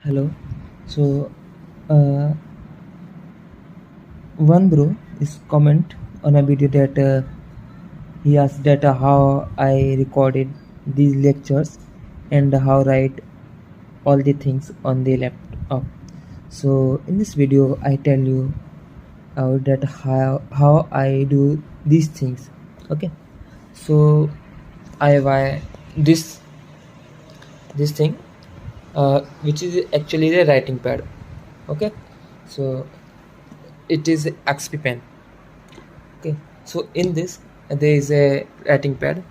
Hello. So, uh, one bro is comment on a video that he asked that how I recorded these lectures and how write all the things on the laptop. So, in this video, I tell you that how I do these things. Okay. So, I buy this thing, which is actually the writing pad. Okay. So it is XP pen. Okay, so in this there is a writing pad.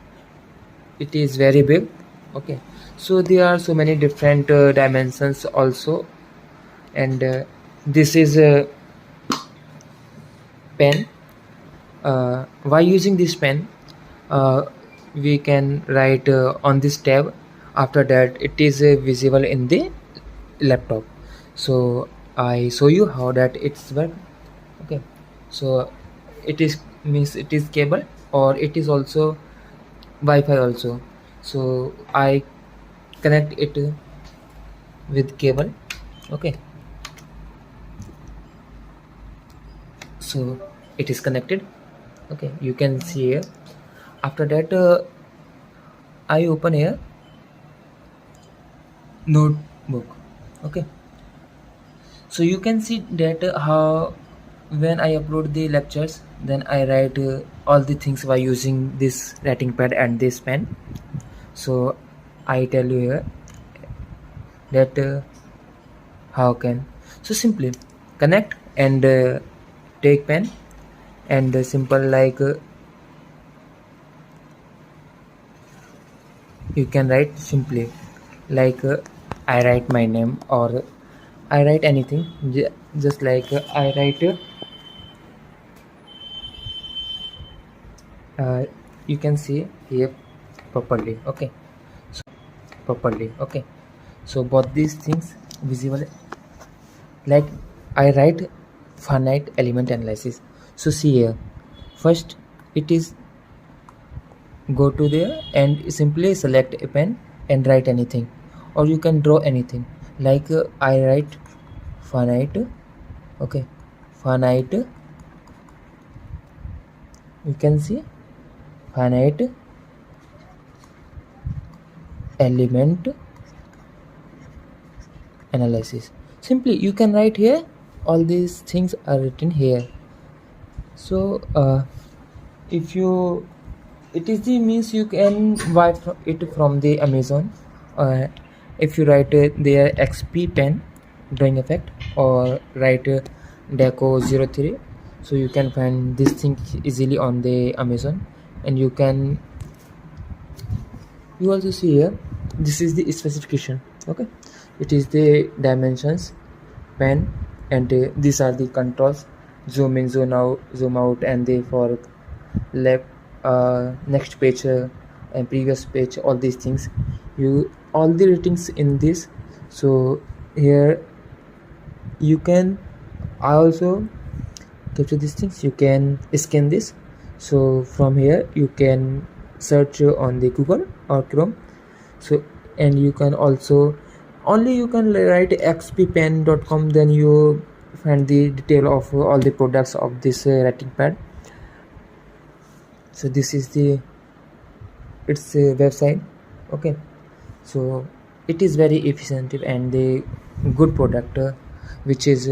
It is very big. Okay, so there are so many different dimensions also, and this is a pen. By using this pen, uh, we can write on this tab. After that, it is visible in the laptop. So I show you how that it's work. Okay, so it is means it is cable, or it is also Wi-Fi also. So I connect it with cable. Okay, so it is connected. Okay, you can see here. After that, I open here notebook. Okay, so you can see that how when I upload the lectures, then I write all the things by using this writing pad and this pen. So I tell you here that how can. So simply connect and take pen and simple like you can write simply like I write my name, or I write anything, just like I write you can see here properly. Okay, so properly. Okay, so both these things visible, like I write finite element analysis. So see here, first it is go to there and simply select a pen and write anything, or you can draw anything, like I write finite. Okay, finite, you can see finite element analysis. Simply you can write here, all these things are written here. So if you, it is the means you can buy it from the Amazon. If you write their XP pen drawing effect, or write DECO 03, so you can find this thing easily on the Amazon. And you can, you also see here, this is the specification. Okay, it is the dimensions, pen, and these are the controls: zoom in, zoom out, and the for left, next page, and previous page, all these things, you all the ratings in this. So here you can, I also capture these things, you can scan this. So from here you can search on the Google or Chrome. So, and you can also, only you can write xppen.com, then you find the detail of all the products of this writing pad. So this is the its website. Okay, so it is very efficient and the good product, which is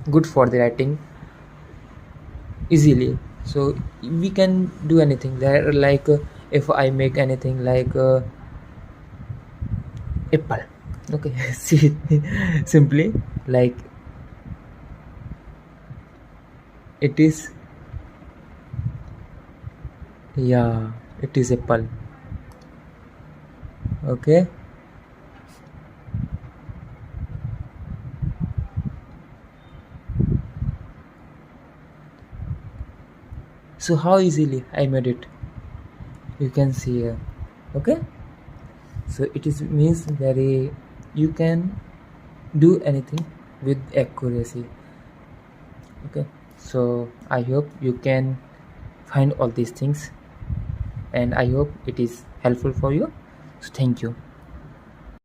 good for the writing easily. So we can do anything there, like if I make anything like apple. Okay, see, simply like it is, yeah, it is apple. Okay, so how easily I made it, you can see here. Okay, so it is means very, you can do anything with accuracy. Okay, so I hope you can find all these things, and I hope it is helpful for you. So thank you.